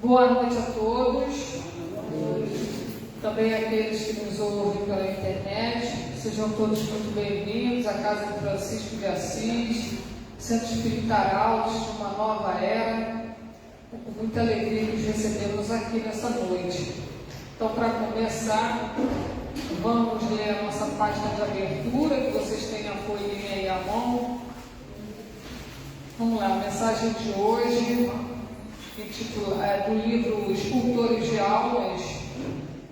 Boa noite a todos, também aqueles que nos ouvem pela internet. Sejam todos muito bem-vindos à Casa de Francisco de Assis, Centro Espírita Arautos, de uma nova era. É com muita alegria que nos recebemos aqui nessa noite. Então, para começar, vamos ler a nossa página de abertura, que vocês têm a folhinha aí à mão. Vamos lá, a mensagem de hoje, do livro Escultores de Almas,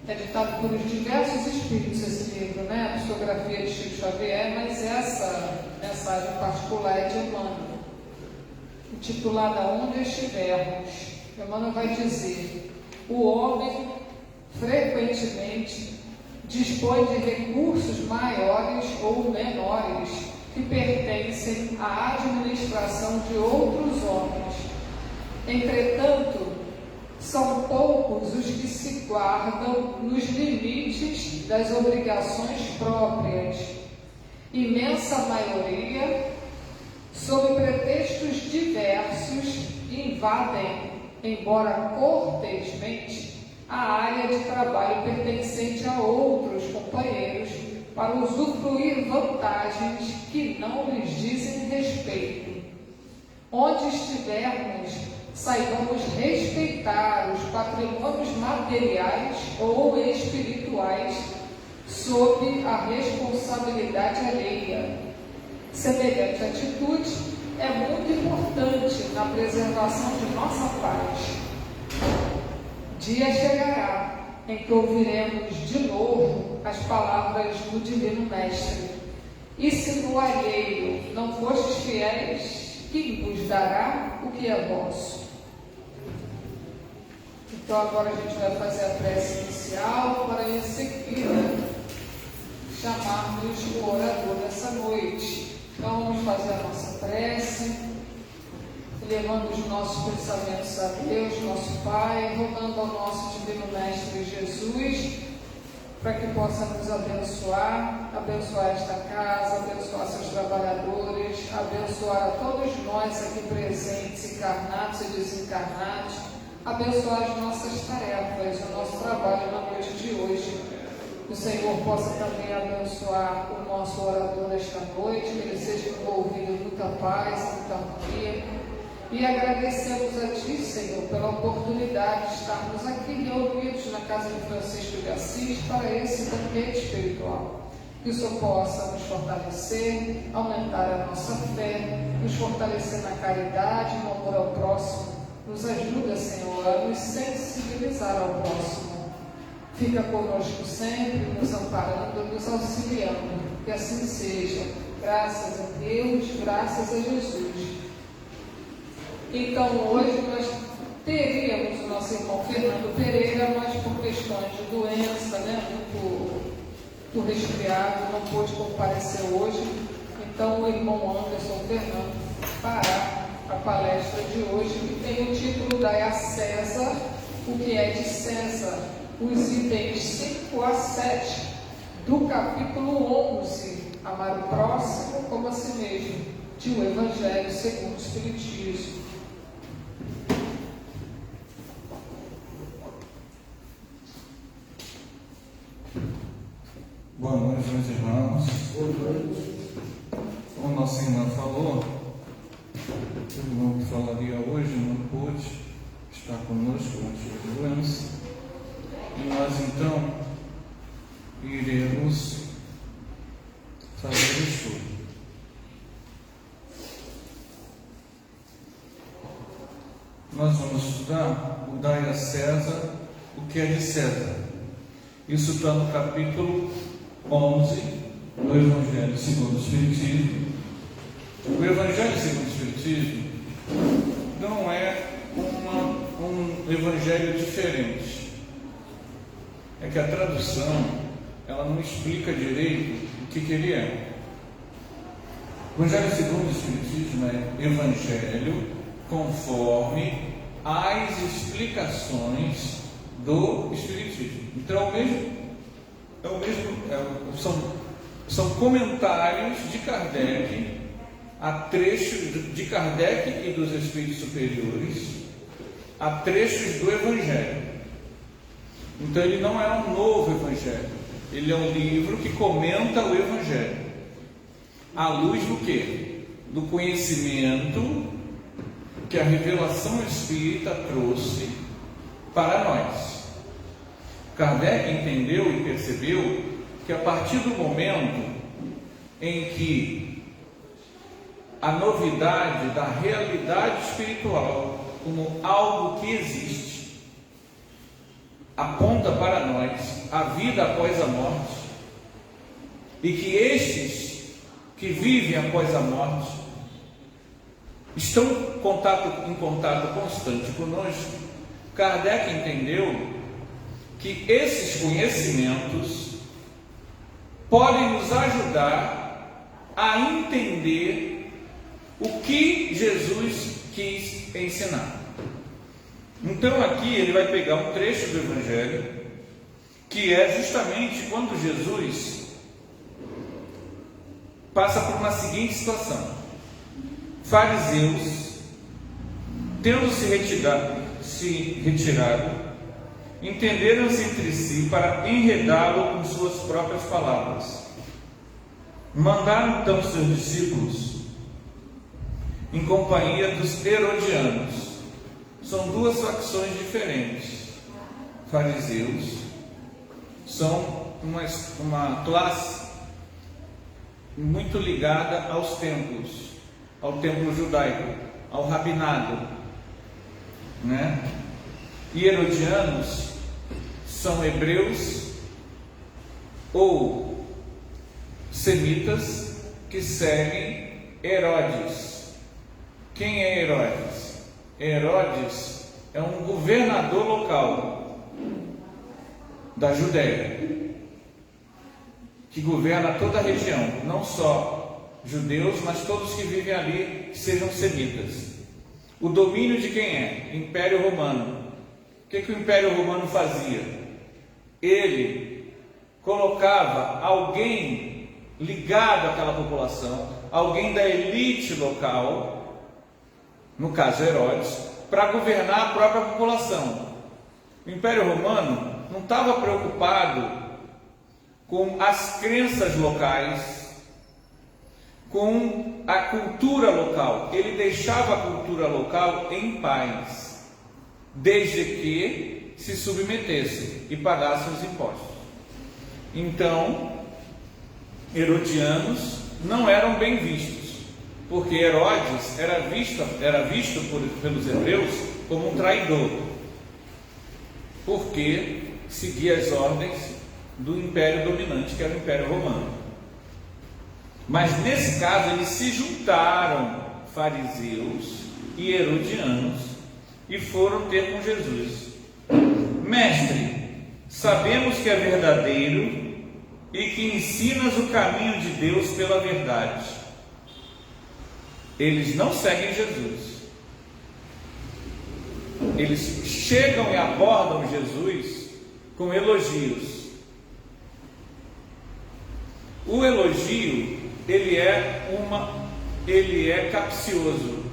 editado por diversos espíritos, esse livro, né? A psicografia de Chico Xavier, mas essa mensagem particular é de Emmanuel, intitulada Onde Estivermos. Emmanuel vai dizer: o homem frequentemente dispõe de recursos maiores ou menores que pertencem à administração de outros homens. Entretanto, são poucos os que se guardam nos limites das obrigações próprias. Imensa maioria, sob pretextos diversos, invadem, embora cortesmente, a área de trabalho pertencente a outros companheiros para usufruir vantagens que não lhes dizem respeito. Onde estivermos, saibamos respeitar os patrimônios materiais ou espirituais sob a responsabilidade alheia. Semelhante atitude é muito importante na preservação de nossa paz. Dia chegará em que ouviremos de novo as palavras do Divino Mestre: e se no alheio não fostes fiéis, quem vos dará o que é vosso? Então agora a gente vai fazer a prece inicial para em seguida chamarmos o orador dessa noite. Então vamos fazer a nossa prece, levando os nossos pensamentos a Deus, nosso Pai, rogando ao nosso Divino Mestre Jesus, para que possa nos abençoar esta casa, abençoar seus trabalhadores, abençoar a todos nós aqui presentes, encarnados e desencarnados, abençoar as nossas tarefas, o nosso trabalho na noite de hoje. Que o Senhor possa também abençoar o nosso orador nesta noite, que ele seja envolvido em muita paz, muita harmonia. E agradecemos a Ti, Senhor, pela oportunidade de estarmos aqui reunidos na Casa de Francisco de Assis para esse banquete espiritual. Que o Senhor possa nos fortalecer, aumentar a nossa fé, nos fortalecer na caridade, no amor ao próximo. Nos ajuda, Senhor, a nos sensibilizar ao próximo. Fica conosco sempre, nos amparando, nos auxiliando. Que assim seja. Graças a Deus, graças a Jesus. Então, hoje nós teríamos o nosso irmão Fernando Pereira, mas por questões de doença, por resfriado, não pôde comparecer hoje. Então, o irmão Anderson Fernando fará a palestra de hoje, que tem o título Dai a César o que é de César, os itens 5 a 7 do capítulo 11, amar o próximo como a si mesmo, de O Evangelho segundo o Espiritismo. Boa noite, meus irmãos. Boa noite. Como nossa irmã falou, o irmão que falaria hoje não pôde estar conosco antes da doença. E nós então iremos fazer o estudo. Nós vamos estudar o Dai a César o que é de César. Isso está no capítulo 11 do Evangelho segundo o Espiritismo. O Evangelho segundo o Espiritismo não é um evangelho diferente. É que a tradução ela não explica direito o que ele é. O Evangelho segundo o Espiritismo é evangelho conforme as explicações do Espiritismo. Então são comentários de Kardec a trechos de Kardec e dos Espíritos Superiores a trechos do Evangelho. Então ele não é um novo Evangelho, ele é um livro que comenta o Evangelho, à luz do quê? Do conhecimento que a revelação espírita trouxe para nós. Kardec entendeu e percebeu que a partir do momento em que a novidade da realidade espiritual como algo que existe aponta para nós a vida após a morte, e que estes que vivem após a morte estão em contato constante conosco, Kardec entendeu que esses conhecimentos podem nos ajudar a entender o que Jesus quis ensinar. Então aqui ele vai pegar um trecho do Evangelho, que é justamente quando Jesus passa por uma seguinte situação: fariseus, tendo se retirado, entenderam-se entre si para enredá-lo com suas próprias palavras. Mandaram então seus discípulos em companhia dos herodianos. São duas facções diferentes. Fariseus são uma classe muito ligada aos templos, ao templo judaico, ao rabinado, né? E herodianos são hebreus ou semitas que seguem Herodes. Quem é Herodes? Herodes é um governador local da Judéia, que governa toda a região, não só judeus, mas todos que vivem ali, que sejam semitas. O domínio de quem é? Império Romano. O que o Império Romano fazia? Ele colocava alguém ligado àquela população, alguém da elite local, no caso Herodes, para governar a própria população. O Império Romano não estava preocupado com as crenças locais, com a cultura local. Ele deixava a cultura local em paz, desde que se submetesse e pagasse os impostos. Então, herodianos não eram bem vistos, porque Herodes era visto pelos hebreus como um traidor, porque seguia as ordens do império dominante, que era o Império Romano. Mas nesse caso eles se juntaram, fariseus e herodianos, e foram ter com Jesus. Mestre, sabemos que é verdadeiro e que ensinas o caminho de Deus pela verdade. Eles não seguem Jesus. Eles chegam e abordam Jesus com elogios. O elogio, ele é capcioso,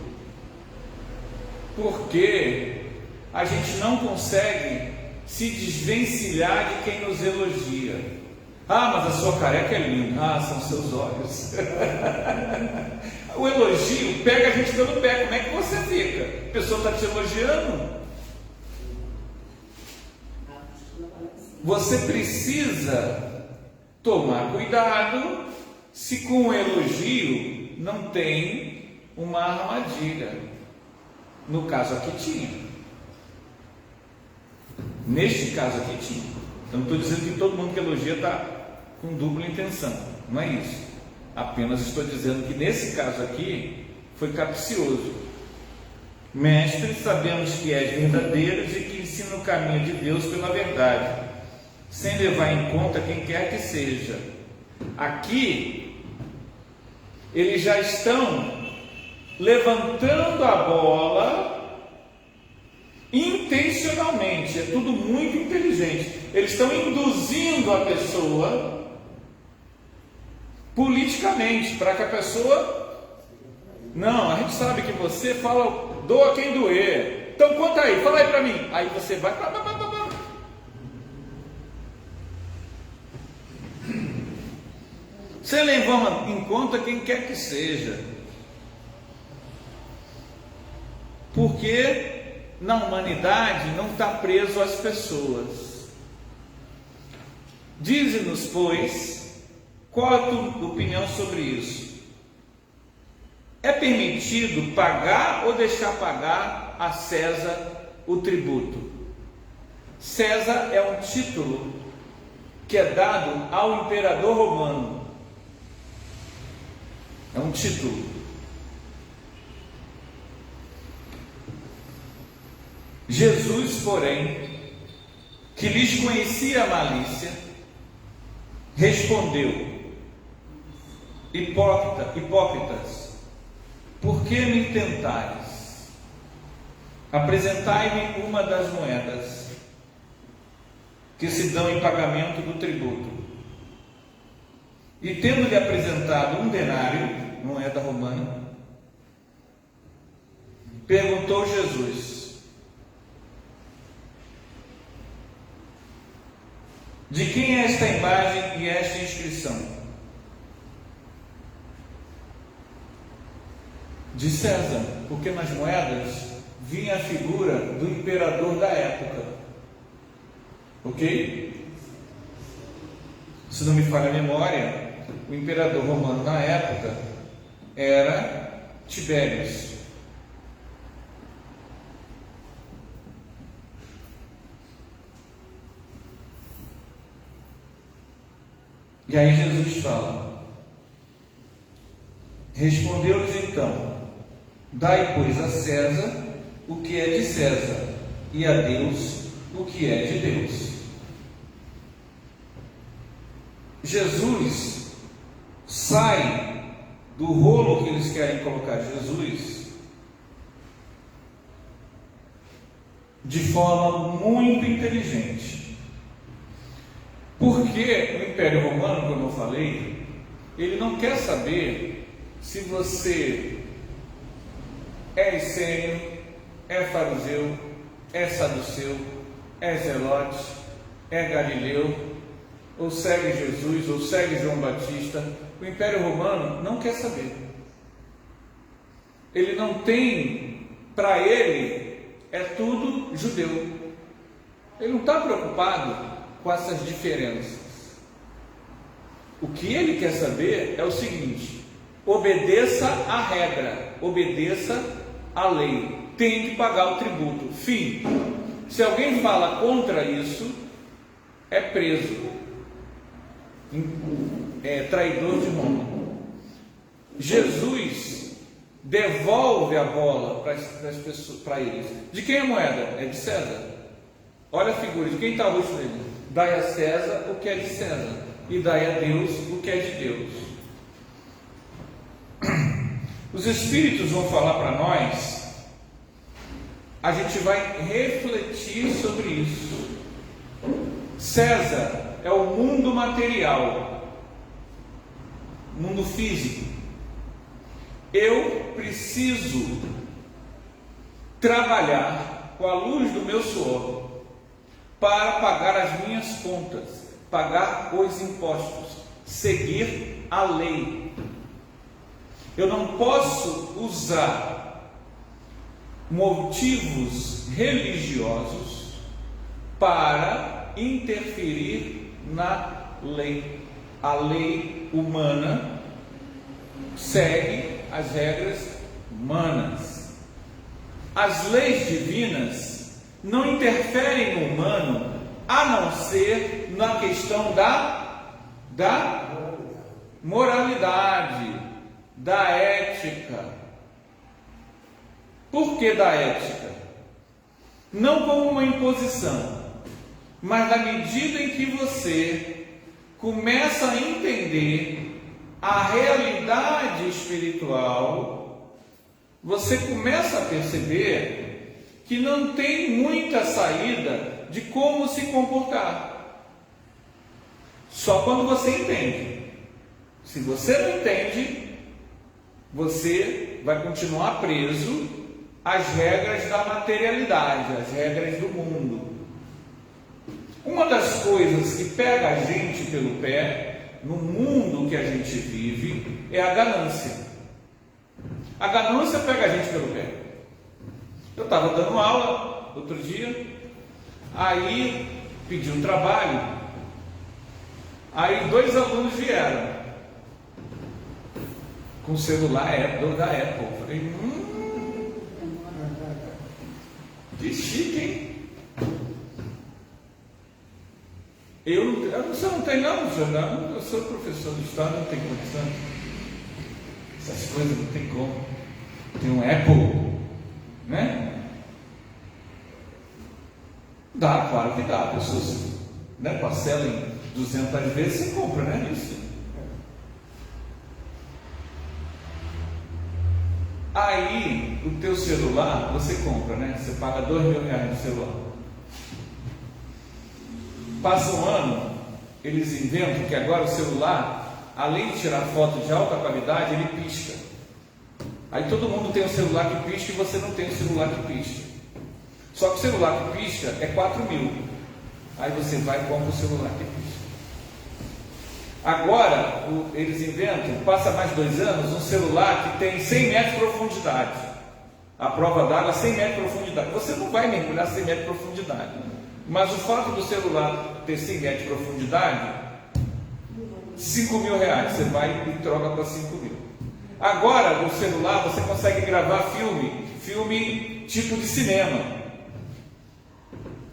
porque a gente não consegue se desvencilhar de quem nos elogia. Ah, mas a sua careca é linda. Ah, são seus olhos. O elogio pega a gente pelo pé. Como é que você fica? A pessoa está te elogiando. Você precisa tomar cuidado se com o elogio não tem uma armadilha. No caso aqui tinha. Neste caso aqui tinha. Eu não estou dizendo que todo mundo que elogia está com dupla intenção. Não é isso. Apenas estou dizendo que nesse caso aqui foi capcioso. Mestre, sabemos que és verdadeiro e que ensina o caminho de Deus pela verdade, sem levar em conta quem quer que seja. Aqui eles já estão levantando a bola intencionalmente, é tudo muito inteligente. Eles estão induzindo a pessoa politicamente, para que a pessoa... Não, a gente sabe que você fala, doa quem doer. Então conta aí, fala aí para mim. Aí você vai. Você leva em conta quem quer que seja. Porque na humanidade não está preso às pessoas. Dize-nos, pois, qual a tua opinião sobre isso? É permitido pagar ou deixar pagar a César o tributo? César é um título que é dado ao imperador romano. É um título. Jesus, porém, que lhes conhecia a malícia, respondeu: hipócritas, por que me tentais? Apresentai-me uma das moedas que se dão em pagamento do tributo. E tendo-lhe apresentado um denário, moeda romana, perguntou Jesus: de quem é esta imagem e esta inscrição? De César, porque nas moedas vinha a figura do imperador da época. Ok? Se não me falha a memória, o imperador romano na época era Tibérios. E aí Jesus fala: respondeu-lhes então: dai, pois, a César o que é de César, e a Deus o que é de Deus. Jesus sai do rolo que eles querem colocar Jesus de forma muito inteligente. Porque o Império Romano, como eu falei, ele não quer saber se você é essênio, é fariseu, é saduceu, é zelote, é galileu, ou segue Jesus, ou segue João Batista. O Império Romano não quer saber. Ele não tem, para ele, é tudo judeu. Ele não está preocupado com essas diferenças. O que ele quer saber é o seguinte: obedeça à regra, obedeça à lei, tem que pagar o tributo, fim. Se alguém fala contra isso, é preso, é traidor de Roma. Jesus devolve a bola para eles. De quem é a moeda? É de César. Olha a figura, de quem está o rosto dele? Dai a César o que é de César, e dai a Deus o que é de Deus. Os Espíritos vão falar para nós, a gente vai refletir sobre isso. César é o mundo material, mundo físico. Eu preciso trabalhar com a luz do meu suor para pagar as minhas contas, pagar os impostos, seguir a lei. Eu não posso usar motivos religiosos para interferir na lei. A lei humana segue as regras humanas. As leis divinas não interferem no humano, a não ser na questão da moralidade, da ética. Por que da ética? Não como uma imposição, mas na medida em que você começa a entender a realidade espiritual, você começa a perceber que não tem muita saída de como se comportar. Só quando você entende. Se você não entende, você vai continuar preso as regras da materialidade, as regras do mundo. Uma das coisas que pega a gente pelo pé, no mundo que a gente vive, é a ganância. A ganância pega a gente pelo pé. Eu estava dando aula outro dia, aí pedi um trabalho, aí 2 alunos vieram com o celular da Apple. Falei, que chique, hein? Você não tem não, senhor? Eu sou professor do Estado, não tem condição. Essas coisas não tem como. Tem um Apple, né? Dá, claro que dá. A pessoa parcela em 200 vezes, você compra, né? Isso. Aí, o teu celular, você compra, né? Você paga R$2.000 no celular. Passa um ano, eles inventam que agora o celular, além de tirar foto de alta qualidade, ele pisca. Aí todo mundo tem um celular que pisca e você não tem um celular que pisca. Só que o celular que pisca é 4.000. Aí você vai e compra o celular que pisca. Agora, eles inventam, passa mais 2 anos, um celular que tem 100 metros de profundidade. A prova d'água, 100 metros de profundidade. Você não vai mergulhar 100 metros de profundidade. Mas o fato do celular ter 100 metros de profundidade, R$5.000. Você vai e troca para 5.000. Agora, no celular, você consegue gravar filme tipo de cinema.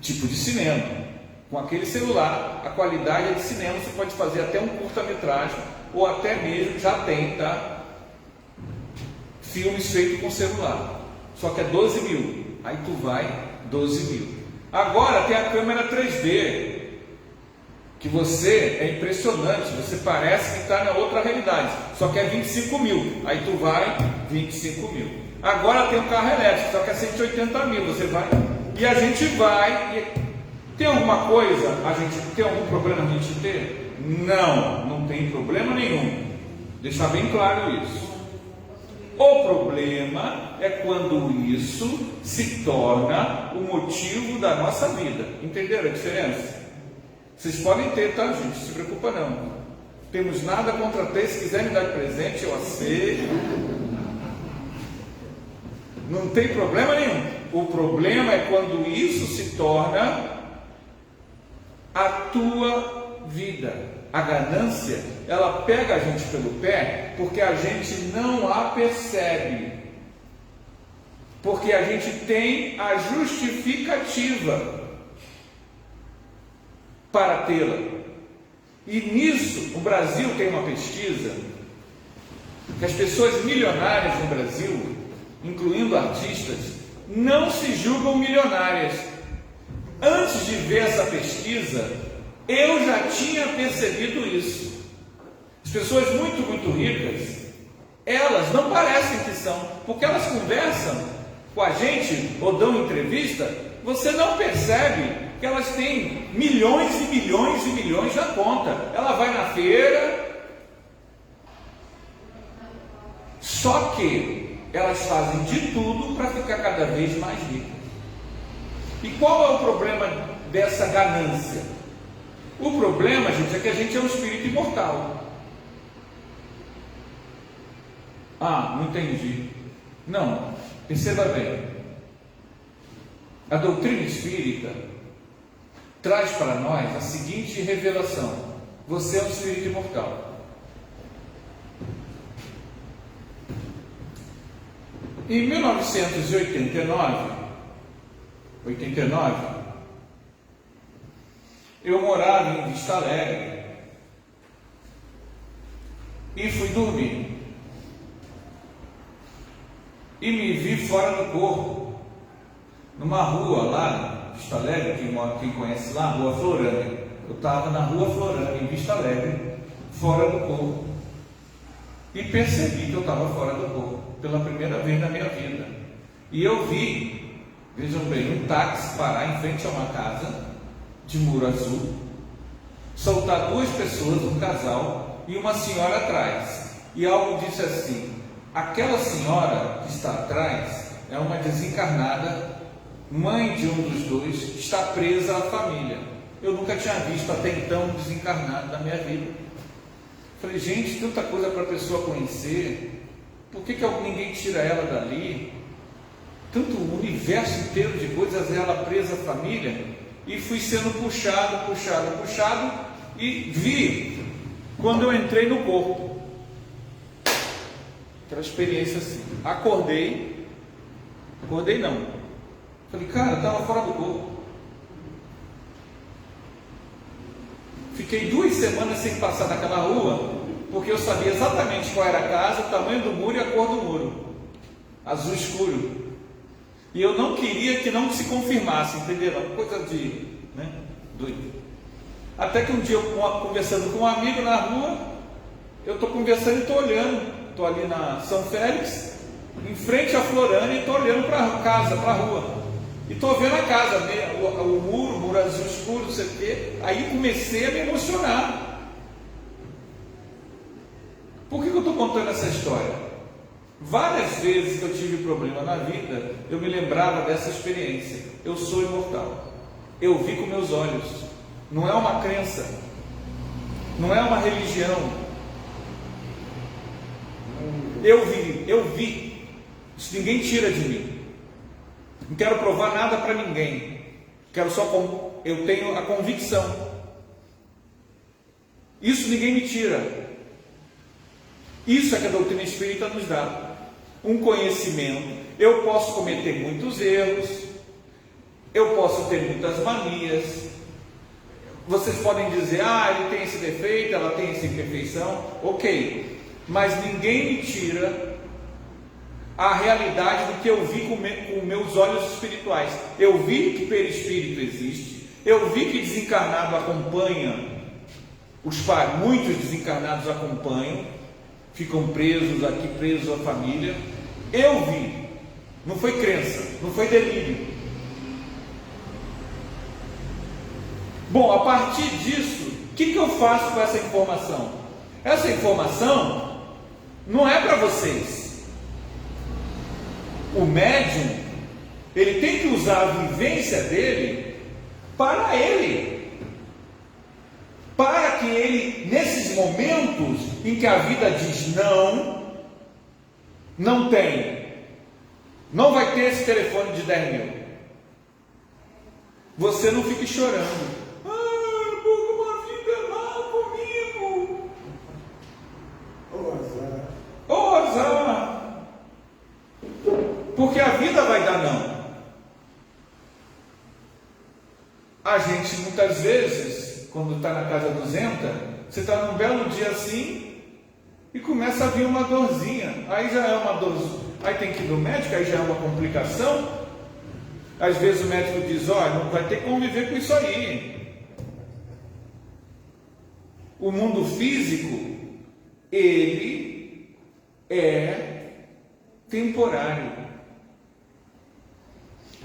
Tipo de cinema. Com aquele celular, a qualidade é de cinema, você pode fazer até um curta-metragem, ou até mesmo, já tem, tá? Filmes feitos com celular. Só que é 12.000. Aí tu vai, 12.000. Agora tem a câmera 3D, que você, é impressionante, você parece que está na outra realidade, só que é 25.000. Aí tu vai, 25.000. Agora tem um carro elétrico, só que é 180.000. Você vai, e a gente vai. Tem alguma coisa, tem algum problema a gente ter? Não tem problema nenhum. Deixar bem claro isso. O problema é quando isso se torna o motivo da nossa vida. Entenderam a diferença? Vocês podem ter, tá, gente? Não se preocupa não. Temos nada contra ter. Se quiser me dar de presente, eu aceito. Não tem problema nenhum. O problema é quando isso se torna a tua vida. A ganância, ela pega a gente pelo pé porque a gente não a percebe, porque a gente tem a justificativa para tê-la. E nisso, o Brasil tem uma pesquisa que as pessoas milionárias no Brasil, incluindo artistas, não se julgam milionárias. Antes de ver essa pesquisa, eu já tinha percebido isso. As pessoas muito ricas, elas não parecem que são, porque elas conversam com a gente ou dão entrevista, você não percebe que elas têm milhões e milhões e milhões na conta. Ela vai na feira, só que elas fazem de tudo para ficar cada vez mais ricas. E qual é o problema dessa ganância? O problema, gente, é que a gente é um espírito imortal. Ah, não entendi. Não, perceba bem. A doutrina espírita traz para nós a seguinte revelação: você é um espírito imortal. Em 1989, eu morava em Vista Alegre e fui dormir e me vi fora do corpo, numa rua lá em Vista Alegre, quem conhece lá, Rua Florânia. Eu estava na Rua Florânia, em Vista Alegre, fora do corpo, e percebi que eu estava fora do corpo pela primeira vez na minha vida. E eu vi, vejam bem, um táxi parar em frente a uma casa de muro azul, soltar 2 pessoas, um casal e uma senhora atrás. E algo disse assim: aquela senhora que está atrás, é uma desencarnada, mãe de um dos dois, está presa à família. Eu nunca tinha visto até então um desencarnado na minha vida. Falei, gente, tanta coisa para a pessoa conhecer, por que ninguém tira ela dali? Tanto o universo inteiro de coisas, ela presa à família. E fui sendo puxado, e vi quando eu entrei no corpo. Aquela experiência assim. Acordei não. Falei, cara, estava fora do corpo. Fiquei 2 semanas sem passar naquela rua, porque eu sabia exatamente qual era a casa, o tamanho do muro e a cor do muro. Azul escuro. E eu não queria que não se confirmasse, entenderam? Coisa de, doido. Até que um dia, eu conversando com um amigo na rua, eu estou conversando e estou olhando. Estou ali na São Félix, em frente à Florânia, e estou olhando para a casa, para a rua. E estou vendo a casa, o muro azul escuro, não sei o quê. Aí comecei a me emocionar. Por que eu estou contando essa história? Várias vezes que eu tive problema na vida, eu me lembrava dessa experiência. Eu sou imortal. Eu vi com meus olhos. Não é uma crença. Não é uma religião. Eu vi. Isso ninguém tira de mim. Não quero provar nada para ninguém. Eu tenho a convicção. Isso ninguém me tira. Isso é que a doutrina espírita nos dá. Um conhecimento. Eu posso cometer muitos erros. Eu posso ter muitas manias. Vocês podem dizer, ele tem esse defeito, ela tem essa imperfeição. Ok. Mas ninguém me tira a realidade do que eu vi com meus olhos espirituais. Eu vi que perispírito existe. Eu vi que desencarnado acompanha. Muitos desencarnados acompanham. Ficam presos aqui, presos à família. Eu vi. Não foi crença, não foi delírio. Bom, a partir disso, o que eu faço com essa informação? Essa informação não é para vocês. O médium, ele tem que usar a vivência dele para ele. Para que ele, nesses momentos em que a vida diz não tem, não vai ter esse telefone de 10 mil, você não fique chorando. Porque uma vida mal comigo. Ô azar. Porque a vida vai dar não. A gente muitas vezes, quando está na casa 200, você está num belo dia assim e começa a vir uma dorzinha. Aí já é uma dor. Aí tem que ir no médico, aí já é uma complicação. Às vezes o médico diz, não vai ter que conviver com isso aí. O mundo físico, ele é temporário.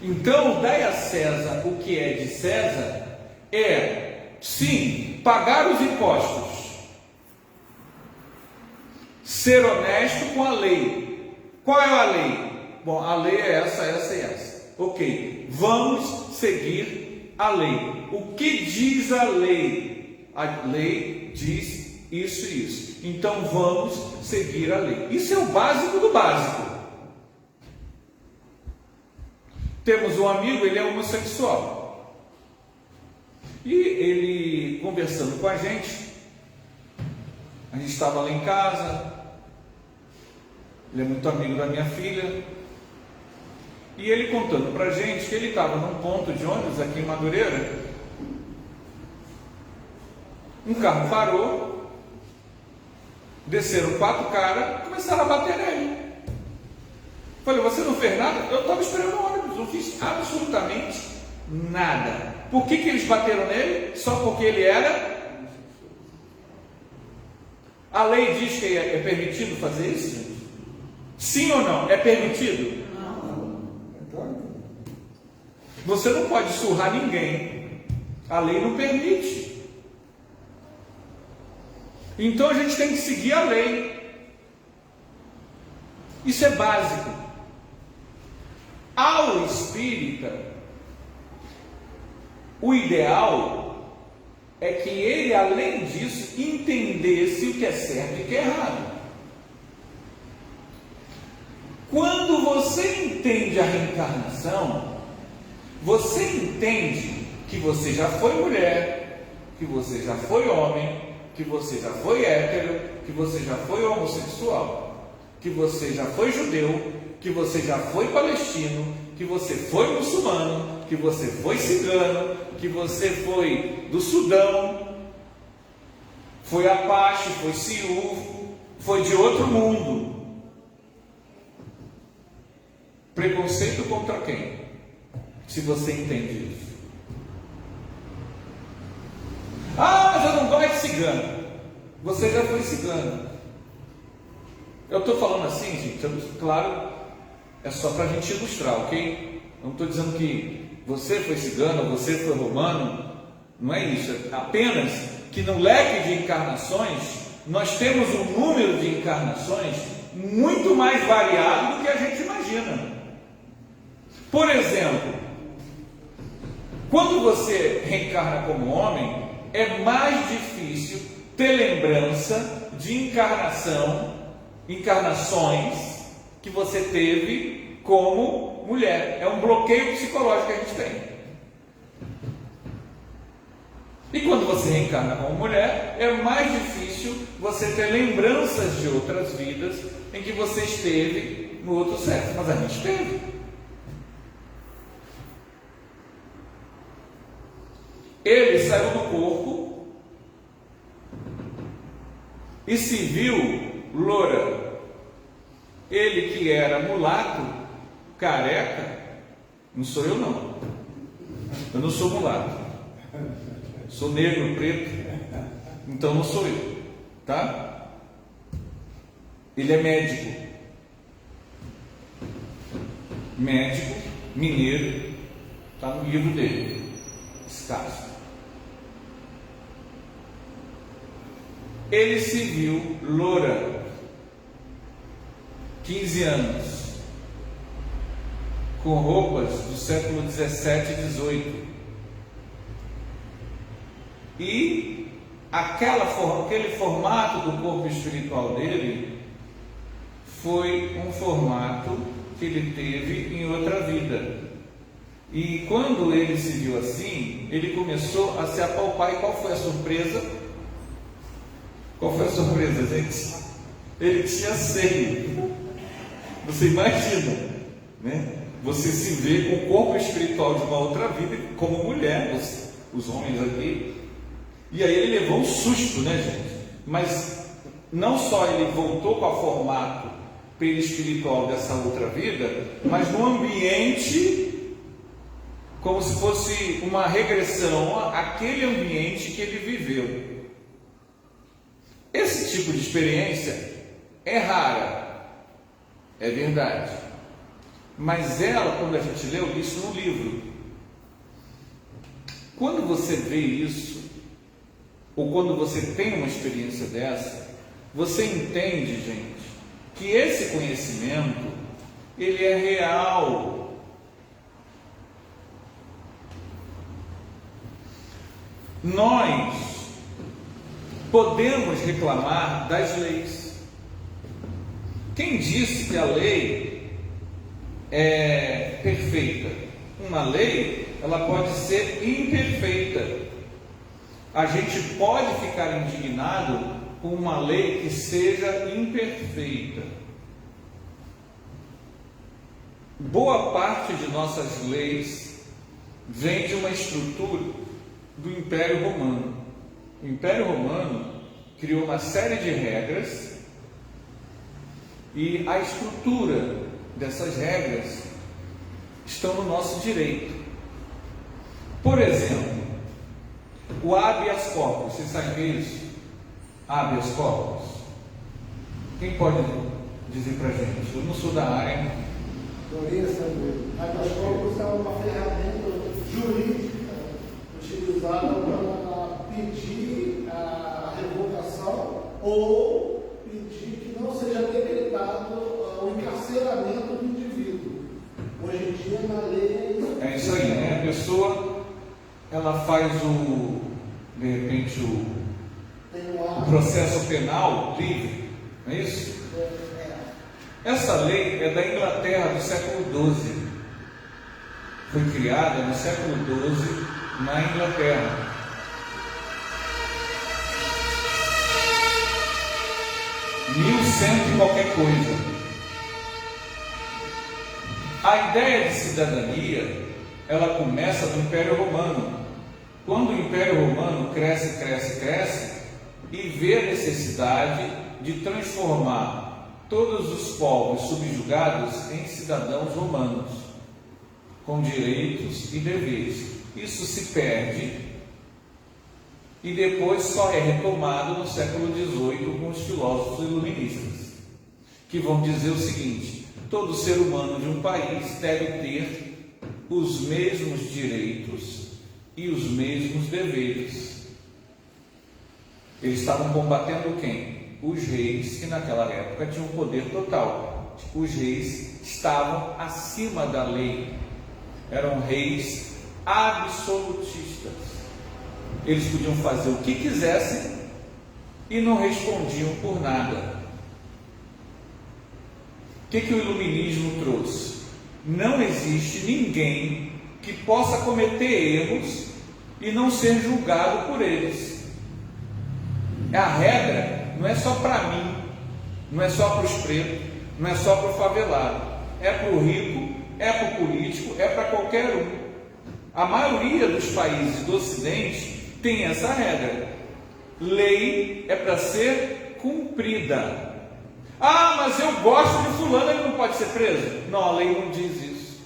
Então, dai a César o que é de César, sim, pagar os impostos, ser honesto com a lei. Qual é a lei? Bom, a lei é essa e essa. Ok, vamos seguir a lei. O que diz a lei? A lei diz isso e isso. Então vamos seguir a lei. Isso é o básico do básico. Temos um amigo, ele é homossexual. E ele, conversando com a gente estava lá em casa, ele é muito amigo da minha filha, e ele contando para a gente que ele estava num ponto de ônibus aqui em Madureira, um carro parou, desceram 4 caras, começaram a bater nele. Falei, você não fez nada? Eu estava esperando o ônibus, não fiz absolutamente nada. Por que eles bateram nele? Só porque ele era? A lei diz que é permitido fazer isso, gente? Sim ou não? É permitido? Você não pode surrar ninguém. A lei não permite. Então a gente tem que seguir a lei. Isso é básico. Ao espírita, o ideal é que ele, além disso, entendesse o que é certo e o que é errado. Quando você entende a reencarnação, você entende que você já foi mulher, que você já foi homem, que você já foi hétero, que você já foi homossexual, que você já foi judeu, que você já foi palestino, que você foi muçulmano, que você foi cigano, que você foi do Sudão, foi Apache, foi Sioux, foi de outro mundo. Preconceito contra quem? Se você entende isso. Ah, mas eu não gosto de cigano. Você já foi cigano. Eu estou falando assim, gente, claro, é só para a gente ilustrar, ok? Não estou dizendo que você foi cigano, você foi romano, não é isso. É apenas que no leque de encarnações, nós temos um número de encarnações muito mais variado do que a gente imagina. Por exemplo, quando você reencarna como homem, é mais difícil ter lembrança de encarnações que você teve como mulher. É um bloqueio psicológico que a gente tem. E quando você reencarna como mulher, é mais difícil você ter lembranças de outras vidas em que você esteve no outro sexo. Mas a gente teve. Ele saiu do corpo e se viu loura. Ele que era mulato, careca, não sou eu não. Eu não sou mulato. Sou negro, preto. Então não sou eu, tá? Ele é médico. Médico, mineiro, está no livro dele, esse caso. Ele se viu loura, 15 anos, com roupas do século 17 e 18. E aquele formato do corpo espiritual dele foi um formato que ele teve em outra vida. E quando ele se viu assim, ele começou a se apalpar. E qual foi a surpresa? Qual foi a surpresa, gente? Ele tinha seio. Você imagina, né? Você se vê com o corpo espiritual de uma outra vida como mulher, os homens aqui. E aí ele levou um susto, né, gente? Mas não só ele voltou com o formato perispiritual dessa outra vida, mas no ambiente, como se fosse uma regressão àquele ambiente que ele viveu. Esse tipo de experiência é rara, é verdade, mas ela, quando a gente leu isso no livro, quando você vê isso, ou quando você tem uma experiência dessa, você entende, gente, que esse conhecimento, ele é real. Nós podemos reclamar das leis. Quem disse que a lei é perfeita? Uma lei, ela pode ser imperfeita. A gente pode ficar indignado com uma lei que seja imperfeita. Boa parte de nossas leis vem de uma estrutura do Império Romano. O Império Romano criou uma série de regras e a estrutura dessas regras estão no nosso direito. Por exemplo, o habeas corpus, vocês sabem o que é isso? Habeas corpus. Quem pode dizer para a gente? Eu não sou da área. Habeas corpus é uma ferramenta jurídica utilizada para pedir a revogação ou pedir que não seja decretado o encarceramento do indivíduo. Hoje em dia ela faz de repente, Tem o processo penal livre, não é isso? Essa lei é da Inglaterra do século XII. Foi criada no século XII na Inglaterra. E qualquer coisa. A ideia de cidadania, ela começa no Império Romano. Quando o Império Romano cresce e vê a necessidade de transformar todos os povos subjugados em cidadãos romanos, com direitos e deveres. Isso se perde e depois só é retomado no século XVIII com os filósofos iluministas, que vão dizer o seguinte: todo ser humano de um país deve ter os mesmos direitos e os mesmos deveres. Eles estavam combatendo quem? Os reis, que naquela época tinham poder total. Os reis estavam acima da lei, eram reis absolutistas. Eles podiam fazer o que quisessem e não respondiam por nada. O que o iluminismo trouxe? Não existe ninguém que possa cometer erros e não ser julgado por eles. A regra não é só para mim, não é só para os pretos, não é só para o favelado, é para o rico, é para o político, é para qualquer um. A maioria dos países do Ocidente tem essa regra. Lei é para ser cumprida. Ah, mas eu gosto de fulano, ele não pode ser preso? Não, a lei não diz isso.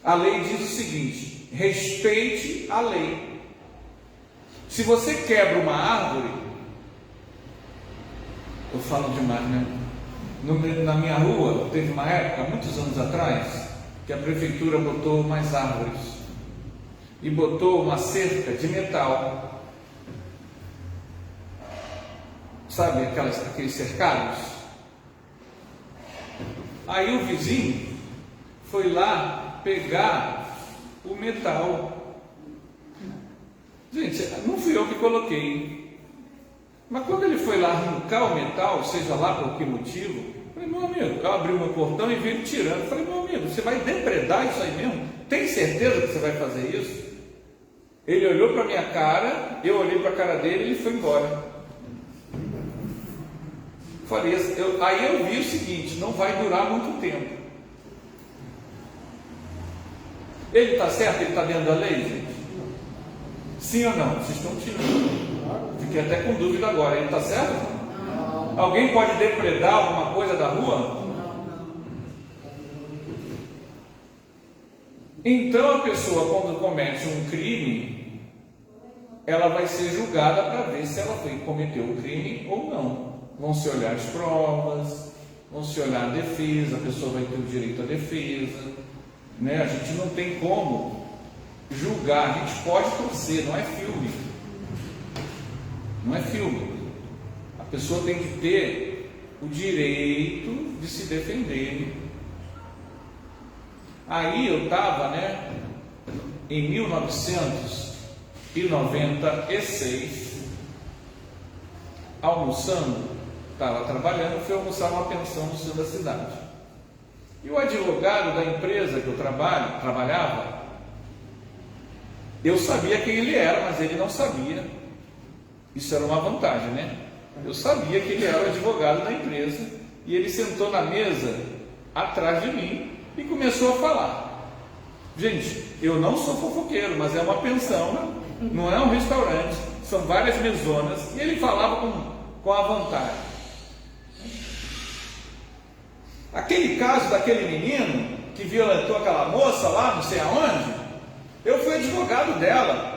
A lei diz o seguinte: respeite a lei. Se você quebra uma árvore, eu falo demais, né? Na minha rua, teve uma época, muitos anos atrás, que a prefeitura botou mais árvores e botou uma cerca de metal, sabe, aqueles cercados. Aí o vizinho foi lá pegar o metal. Gente, não fui eu que coloquei, mas quando ele foi lá arrancar o metal, seja lá por que motivo, eu falei: meu amigo, eu abri o meu portão e vi ele tirando. Eu falei: meu amigo, você vai depredar isso aí mesmo? Tem certeza que você vai fazer isso? Ele olhou para a minha cara, eu olhei para a cara dele e ele foi embora. Aí eu vi o seguinte: não vai durar muito tempo. Ele está certo? Ele está dentro da lei, gente? Sim ou não? Vocês estão tirando. Fiquei até com dúvida agora. Ele está certo? Não. Alguém pode depredar alguma coisa da rua? Então a pessoa, quando comete um crime, ela vai ser julgada para ver se ela cometeu o crime ou não. Vão se olhar as provas, vão se olhar a defesa, a pessoa vai ter o direito à defesa, né? A gente não tem como julgar, a gente pode torcer, não é filme. Não é filme. A pessoa tem que ter o direito de se defender. Aí eu estava, em 1996, almoçando, estava trabalhando, fui almoçar numa pensão no sul da cidade. E o advogado da empresa que eu trabalhava, eu sabia quem ele era, mas ele não sabia. Isso era uma vantagem, né? Eu sabia que ele era o advogado da empresa, e ele sentou na mesa atrás de mim e começou a falar. Gente, eu não sou fofoqueiro, mas é uma pensão, não é um restaurante, são várias mesonas, e ele falava com a vontade. Aquele caso daquele menino que violentou aquela moça lá, não sei aonde, eu fui advogado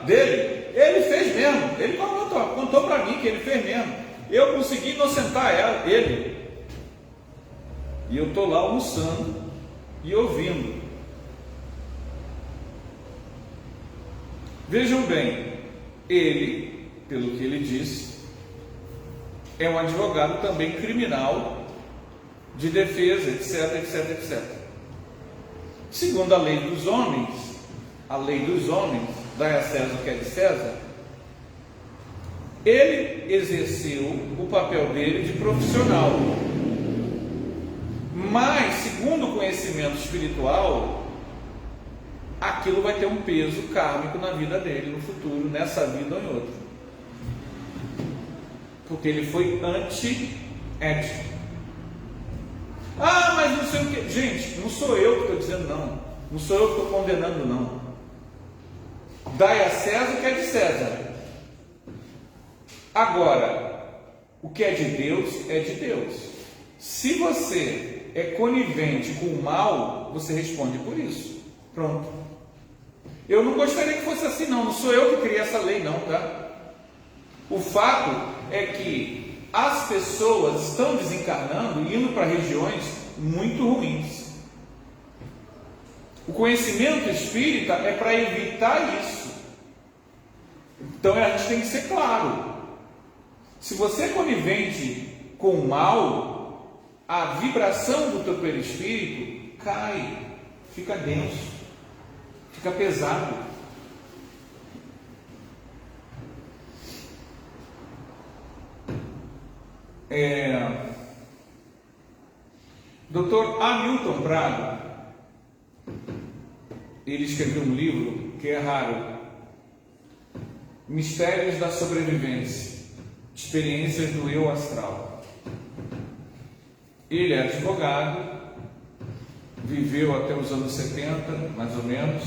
dele, ele fez mesmo, ele contou para mim que ele fez mesmo, eu consegui inocentar ele, e eu estou lá almoçando e ouvindo. Vejam bem, ele, pelo que ele disse, é um advogado também criminal, de defesa, etc, etc, etc. Segundo a lei dos homens, a lei dos homens, dai a César o que é de César, ele exerceu o papel dele de profissional. Mas, segundo o conhecimento espiritual, aquilo vai ter um peso kármico na vida dele, no futuro, nessa vida ou em outra. Porque ele foi anti-ético. Ah, mas não sei o que. Gente, não sou eu que estou dizendo não. Não sou eu que estou condenando não. Dai a César o que é de César. Agora, o que é de Deus é de Deus. Se você é conivente com o mal, você responde por isso. Pronto. Eu não gostaria que fosse assim não. Não sou eu que criei essa lei não, tá? O fato é que as pessoas estão desencarnando e indo para regiões muito ruins. O conhecimento espírita é para evitar isso. Então a gente tem que ser claro. Se você é conivente com o mal, a vibração do teu perispírito cai, fica denso, fica pesado. Dr. Hamilton Prado, ele escreveu um livro que é raro, Mistérios da Sobrevivência, Experiências do Eu Astral. Ele é advogado, viveu até os anos 70, mais ou menos,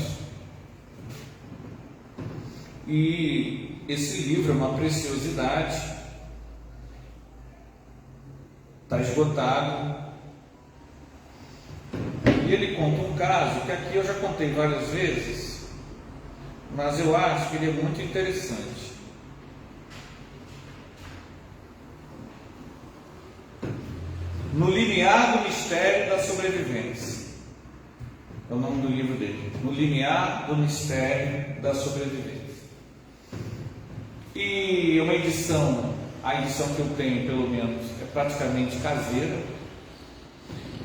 e esse livro é uma preciosidade, está esgotado. E ele conta um caso que aqui eu já contei várias vezes, mas eu acho que ele é muito interessante. No Limiar do Mistério da Sobrevivência, é o nome do livro dele. No Limiar do Mistério da Sobrevivência. E é uma edição, a edição que eu tenho, pelo menos, é praticamente caseira.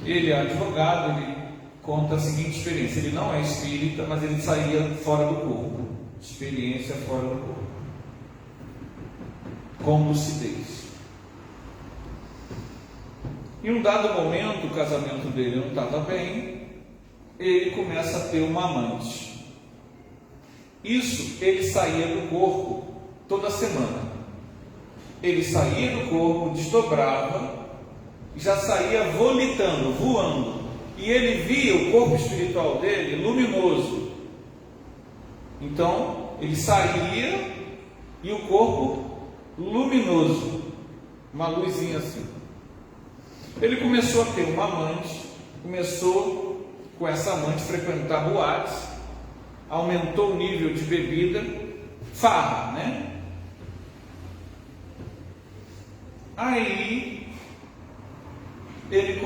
Ele é advogado, ele conta a seguinte experiência. Ele não é espírita, mas ele saía fora do corpo. Experiência fora do corpo. Com lucidez. Em um dado momento, o casamento dele não estava bem, ele começa a ter uma amante. Isso, ele saía do corpo toda semana. Ele saía do corpo, desdobrava, já saía volitando, voando. E ele via o corpo espiritual dele luminoso. Então, ele saía e o corpo luminoso, uma luzinha assim. Ele começou a ter uma amante, começou com essa amante frequentar boates, aumentou o nível de bebida, farra, né? Aí ele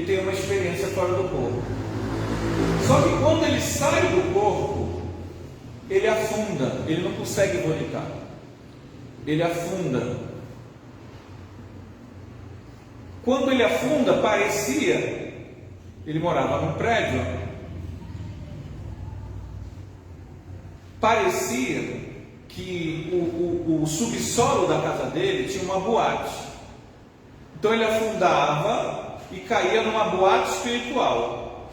tem uma experiência fora do corpo. Só que quando ele sai do corpo, ele afunda, ele não consegue vomitar. Ele afunda. Quando ele afunda, parecia, ele morava num prédio, parecia que o subsolo da casa dele tinha uma boate. Então ele afundava e caía numa boate espiritual.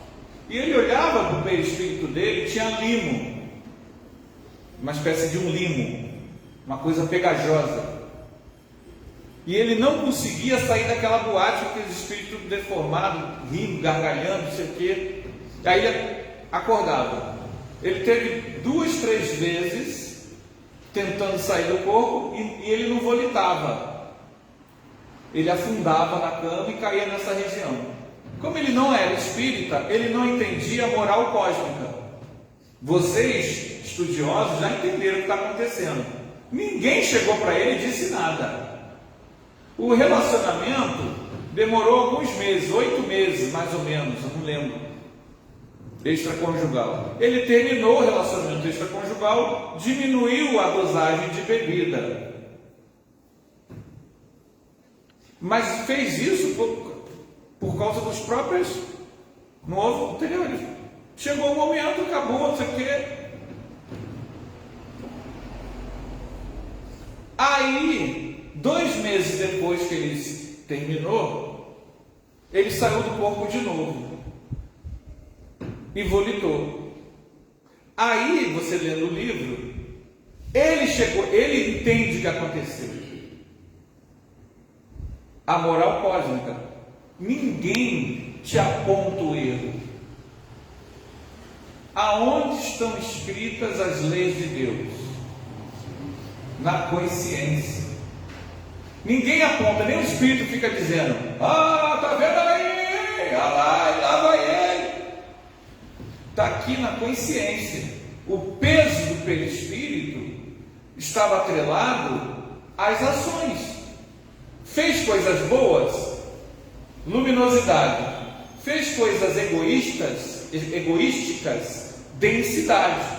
E ele olhava para o perispírito dele, tinha limo, uma espécie de um limo, uma coisa pegajosa. E ele não conseguia sair daquela boate com aquele espírito deformado, rindo, gargalhando, não sei o quê. Aí ele acordava. Ele teve 2, 3 vezes tentando sair do corpo e ele não volitava. Ele afundava na cama e caía nessa região. Como ele não era espírita, ele não entendia a moral cósmica. Vocês, estudiosos, já entenderam o que está acontecendo. Ninguém chegou para ele e disse nada. O relacionamento demorou alguns meses, 8 meses mais ou menos, eu não lembro, extraconjugal. Ele terminou o relacionamento extraconjugal, diminuiu a dosagem de bebida, mas fez isso por causa dos próprios, não houve anteriores, Chegou o momento, acabou, não sei o quê. Aí, 2 meses depois que ele terminou, ele saiu do corpo de novo e volitou. Aí, você lendo o livro, ele entende o que aconteceu. A moral cósmica. Ninguém te aponta o erro. Aonde estão escritas as leis de Deus? Na consciência. Ninguém aponta, nem o Espírito fica dizendo: ah, tá vendo aí? Lá vai ele. Está aqui na consciência. O peso do perispírito estava atrelado às ações. Fez coisas boas, luminosidade. Fez coisas egoísticas, densidade.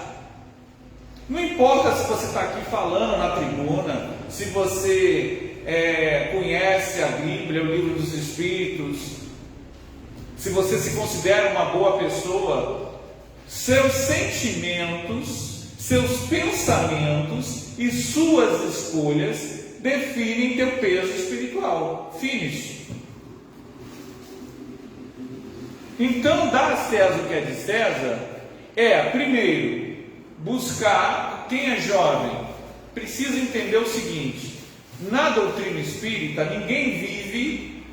Não importa se você está aqui falando na tribuna, se você conhece a Bíblia, o livro dos Espíritos, se você se considera uma boa pessoa, seus sentimentos, seus pensamentos e suas escolhas definem teu peso espiritual. Finish. Então, dar a César o que é de César primeiro, buscar. Quem é jovem precisa entender o seguinte: na doutrina espírita, ninguém vive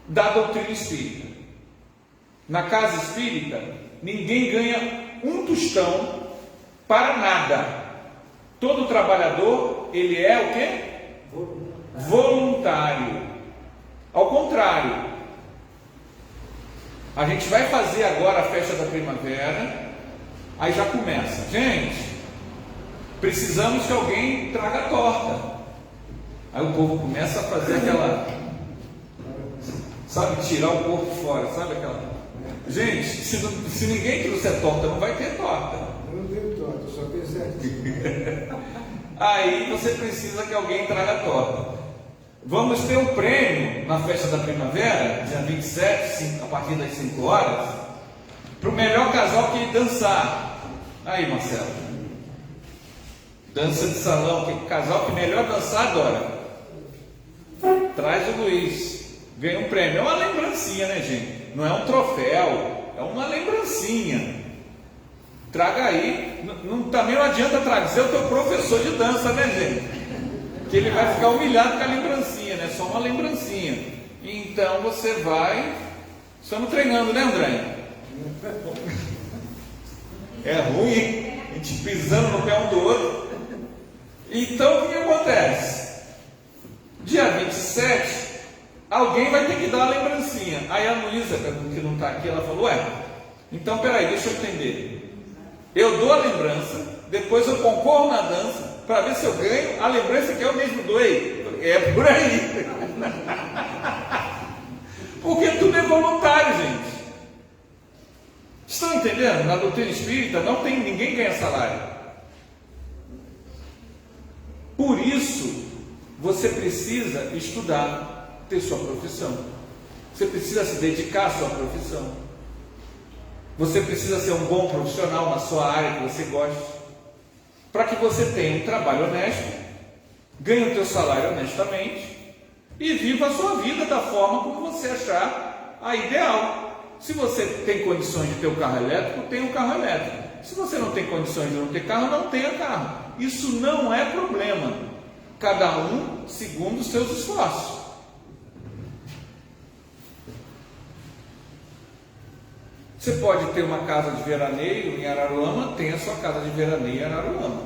da doutrina espírita. Na casa espírita, ninguém ganha um tostão para nada. Todo trabalhador, ele é o quê? Voluntário. Ao contrário, a gente vai fazer agora a festa da primavera. Aí já começa: gente, precisamos que alguém traga a torta. Aí o povo começa a fazer aquela, sabe, tirar o corpo fora, sabe aquela. Gente, se ninguém trouxer torta, não vai ter torta. Eu não tenho torta, só tenho certinho. Aí você precisa que alguém traga a torta. Vamos ter um prêmio na festa da primavera, dia 27, a partir das 5 horas, para o melhor casal que dançar. Aí, Marcelo, dança de salão, que o casal que melhor dançar adora. Traz o Luiz, ganha um prêmio. É uma lembrancinha, né, gente? Não é um troféu, é uma lembrancinha. Traga aí. Também não adianta trazer o teu professor de dança, né, gente? Que ele vai ficar humilhado com a lembrancinha, né? Só uma lembrancinha. Então você vai. Estamos treinando, né, André? É ruim, hein? A gente pisando no pé um do outro. Então o que acontece? Dia 27, alguém vai ter que dar a lembrancinha. Aí a Luísa, que não está aqui, ela falou: então peraí, deixa eu entender. Eu dou a lembrança, depois eu concorro na dança, para ver se eu ganho a lembrança que eu mesmo doei. É por aí. Porque tudo é voluntário, gente. Estão entendendo? Na doutrina espírita não tem, ninguém ganha salário. Por isso, você precisa estudar, ter sua profissão. Você precisa se dedicar à sua profissão. Você precisa ser um bom profissional na sua área que você gosta, para que você tenha um trabalho honesto, ganhe o teu salário honestamente e viva a sua vida da forma como você achar a ideal. Se você tem condições de ter um carro elétrico, tenha um carro elétrico. Se você não tem condições de não ter carro, não tenha carro. Isso não é problema. Cada um segundo os seus esforços. Você pode ter uma casa de veraneio em Araruama, tenha sua casa de veraneio em Araruama.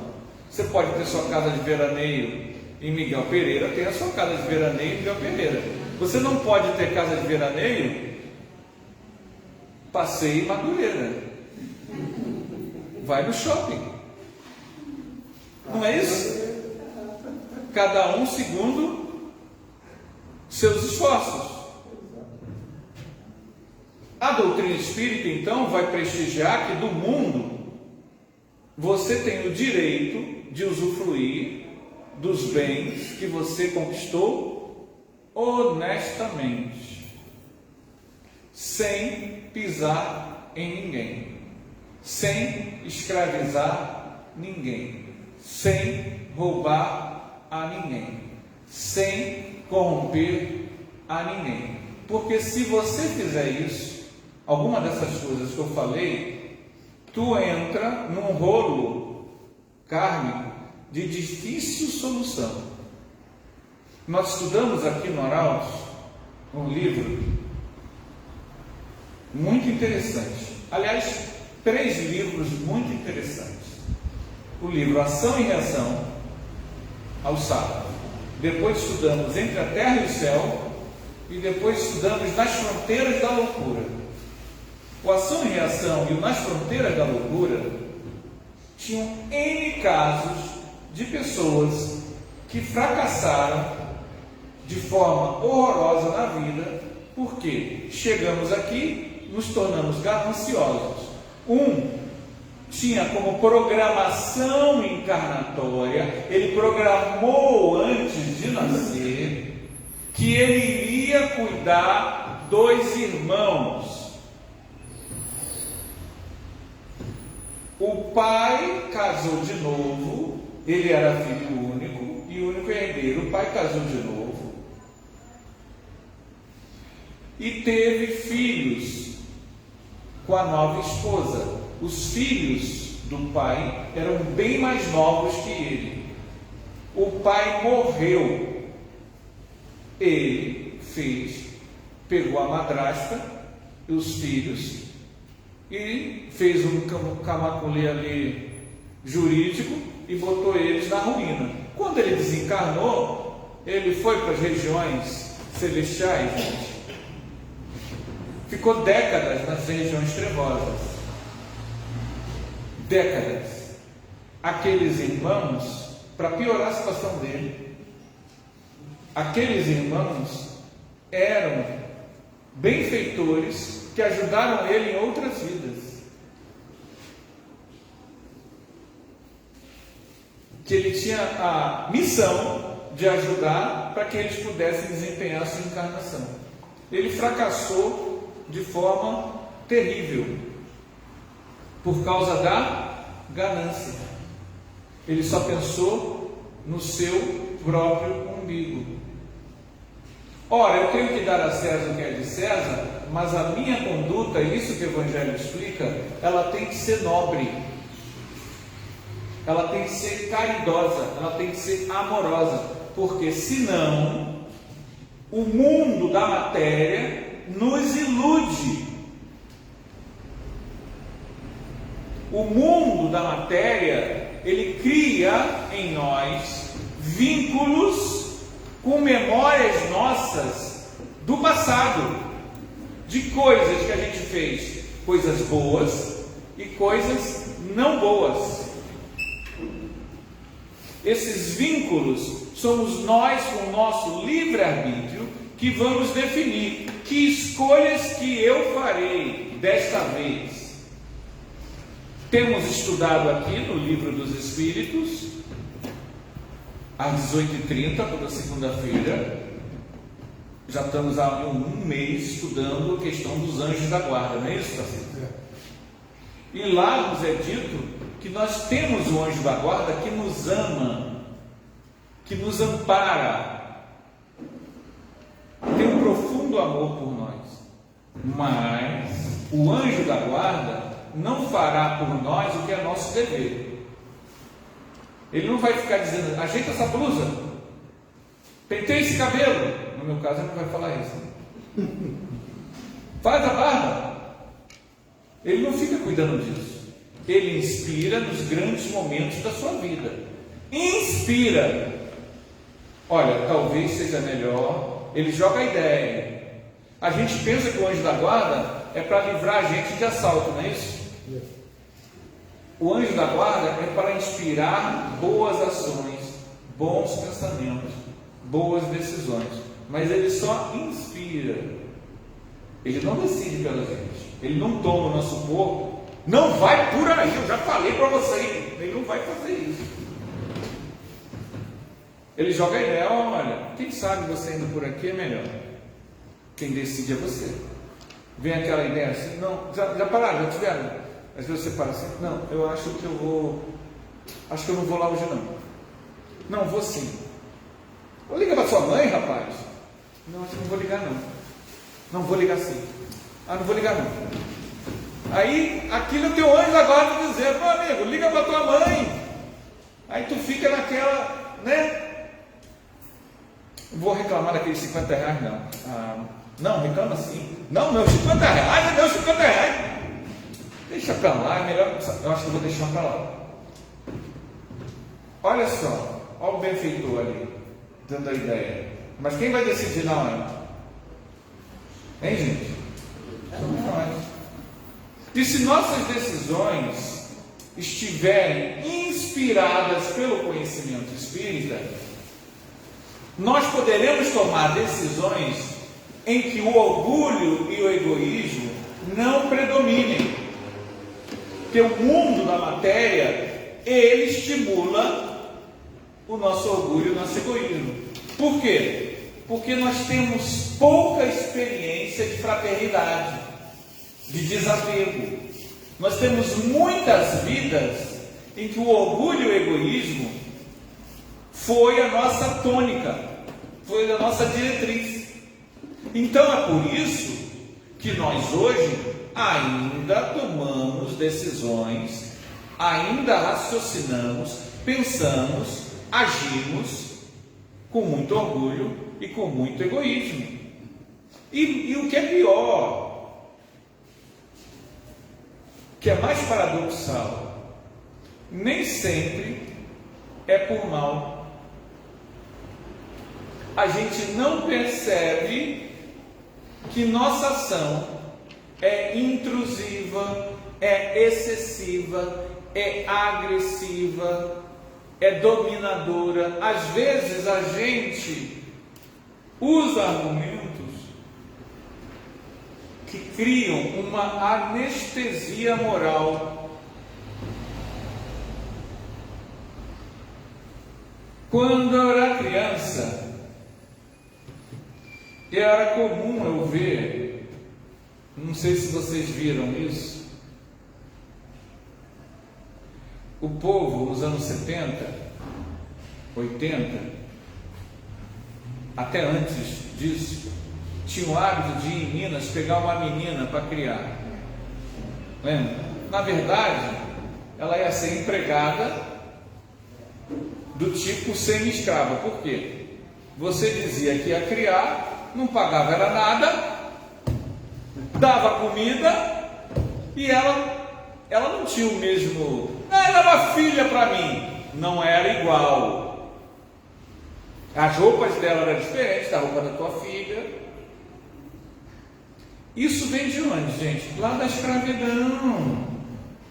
Você pode ter sua casa de veraneio em Miguel Pereira, tenha sua casa de veraneio em Miguel Pereira. Você não pode ter casa de veraneio Passeio em Madureira. Vai no shopping. Não é isso? Cada um segundo seus esforços. A doutrina espírita, então, vai prestigiar que do mundo você tem o direito de usufruir dos bens que você conquistou honestamente, sem pisar em ninguém. sem escravizar ninguém, sem roubar a ninguém, sem corromper a ninguém. Porque se você fizer isso, alguma dessas coisas que eu falei, tu entra num rolo kármico de difícil solução. Nós estudamos aqui no Arautos um livro muito interessante. Aliás, 3 livros muito interessantes. O livro Ação e Reação ao Sábado. Depois estudamos Entre a Terra e o Céu. E depois estudamos Nas Fronteiras da Loucura. O Ação e Reação e o Nas Fronteiras da Loucura tinham N casos de pessoas que fracassaram de forma horrorosa na vida, porque chegamos aqui, nos tornamos gananciosos. Tinha como programação encarnatória, ele programou antes de nascer, que ele iria cuidar dos irmãos. O pai casou de novo, ele era filho único e único herdeiro. O pai casou de novo e teve filhos com a nova esposa. Os filhos do pai eram bem mais novos que ele. O pai morreu. Ele pegou a madrasta e os filhos e fez um camaculê ali jurídico e botou eles na ruína. Quando ele desencarnou, ele foi para as regiões celestiais, gente. Ficou décadas nas regiões trevosas. Décadas. Aqueles irmãos, para piorar a situação dele, aqueles irmãos eram benfeitores que ajudaram ele em outras vidas. Que ele tinha a missão de ajudar para que eles pudessem desempenhar a sua encarnação. Ele fracassou de forma terrível por causa da ganância. Ele só pensou no seu próprio umbigo. Ora, eu tenho que dar a César o que é de César, mas a minha conduta, isso que o Evangelho explica, ela tem que ser nobre, ela tem que ser caridosa, ela tem que ser amorosa, porque senão o mundo da matéria nos ilude. O mundo da matéria, ele cria em nós vínculos com memórias nossas do passado, de coisas que a gente fez, coisas boas e coisas não boas. Esses vínculos somos nós, com o nosso livre-arbítrio, que vamos definir que escolhas que eu farei desta vez. Temos estudado aqui no Livro dos Espíritos, às 18h30, toda segunda-feira. Já estamos há um mês estudando a questão dos anjos da guarda, não é isso, Tarcísio? E lá nos é dito que nós temos o anjo da guarda que nos ama, que nos ampara, tem um profundo amor por nós. Mas o anjo da guarda não fará por nós o que é nosso dever. Ele não vai ficar dizendo: ajeita essa blusa, penteia esse cabelo. No meu caso, ele não vai falar isso. Faz a barba. Ele não fica cuidando disso. Ele inspira nos grandes momentos da sua vida. Inspira. Olha, talvez seja melhor. Ele joga a ideia. A gente pensa que o anjo da guarda é para livrar a gente de assalto, não é isso? O anjo da guarda é para inspirar boas ações, bons pensamentos, boas decisões. Mas ele só inspira. Ele não decide pela gente. Ele não toma o nosso corpo. Não vai por aí, eu já falei para você. Ele não vai fazer isso. Ele joga a ideia: olha, quem sabe você indo por aqui é melhor. Quem decide é você. Vem aquela ideia assim: não, já pararam, já tiveram Às vezes você fala assim, não, eu acho que eu não vou lá hoje não. Não, vou sim. Liga para sua mãe, rapaz. Não, acho que não vou ligar não. Não vou ligar sim. Ah, não vou ligar não. Aí, aquilo é teu anjo agora te dizendo, meu amigo, liga para tua mãe. Aí tu fica naquela, né? Vou reclamar daqueles 50 reais, não. Não, reclama sim. Não, meus 50 reais é meus 50 reais. Deixa para lá, é melhor. Eu acho que eu vou deixar para lá. Olha só, olha o benfeitor ali, dando a ideia. Mas quem vai decidir na hora? Hein, gente? Somos nós. E se nossas decisões estiverem inspiradas pelo conhecimento espírita, nós poderemos tomar decisões em que o orgulho e o egoísmo não predominem. Porque o mundo da matéria, ele estimula o nosso orgulho e o nosso egoísmo. Por quê? Porque nós temos pouca experiência de fraternidade, de desapego. Nós temos muitas vidas em que o orgulho e o egoísmo foi a nossa tônica, foi a nossa diretriz. Então é por isso que nós hoje ainda tomamos decisões, ainda raciocinamos, pensamos, agimos com muito orgulho e com muito egoísmo. E o que é pior, que é mais paradoxal, nem sempre é por mal. A gente não percebe que nossa ação é intrusiva, é excessiva, é agressiva, é dominadora. Às vezes a gente usa argumentos que criam uma anestesia moral. Quando eu era criança, era comum eu ver, não sei se vocês viram isso, o povo nos anos 70, 80, até antes disso, tinha o hábito de ir em Minas pegar uma menina para criar. Lembra? Na verdade, ela ia ser empregada do tipo semi-escrava. Por quê? Você dizia que ia criar, não pagava era nada, dava comida e ela não tinha o mesmo. Ela era uma filha para mim, não era igual. As roupas dela eram diferentes da roupa da tua filha. Isso vem de onde, gente? Lá da escravidão.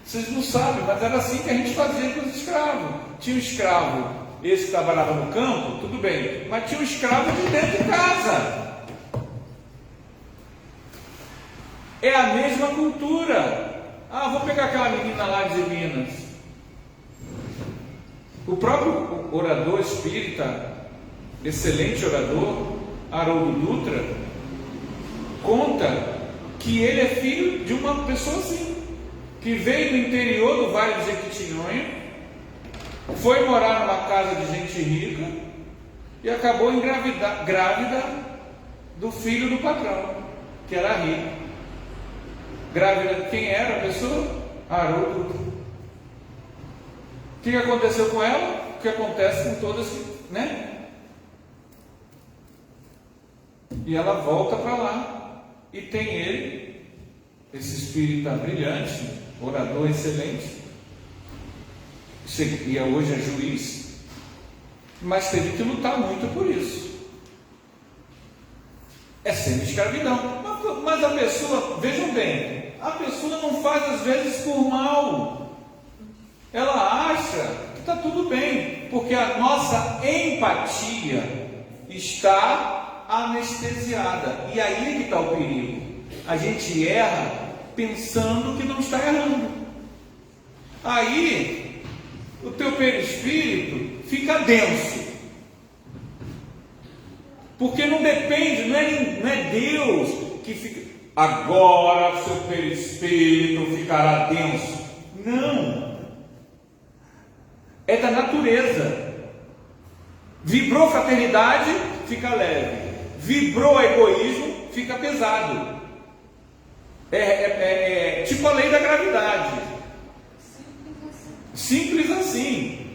Vocês não sabem, mas era assim que a gente fazia com os escravos. Tinha um escravo, esse que trabalhava no campo, tudo bem, mas tinha um escravo de dentro de casa. É a mesma cultura. Vou pegar aquela menina lá de Minas. O próprio orador espírita, excelente orador, Haroldo Dutra, conta que ele é filho de uma pessoa assim, que veio do interior do Vale do Jequitinhonha, foi morar numa casa de gente rica e acabou grávida do filho do patrão, que era rico. Grávida de quem era a pessoa? Haroldo Dutra. O que aconteceu com ela? O que acontece com todas, né? E ela volta para lá. E tem ele, esse espírita brilhante, orador excelente, e hoje é juiz, mas teve que lutar muito por isso. É semi-escravidão. Mas a pessoa, vejam bem, a pessoa não faz às vezes por mal. Ela acha que está tudo bem, porque a nossa empatia está anestesiada. E aí é que está o perigo. A gente erra pensando que não está errando. Aí o teu perispírito fica denso. Porque não depende, não é Deus que fica. agora seu perispírito ficará denso. Não. É da natureza. Vibrou fraternidade, fica leve. Vibrou egoísmo, fica pesado. É tipo a lei da gravidade. Simples assim.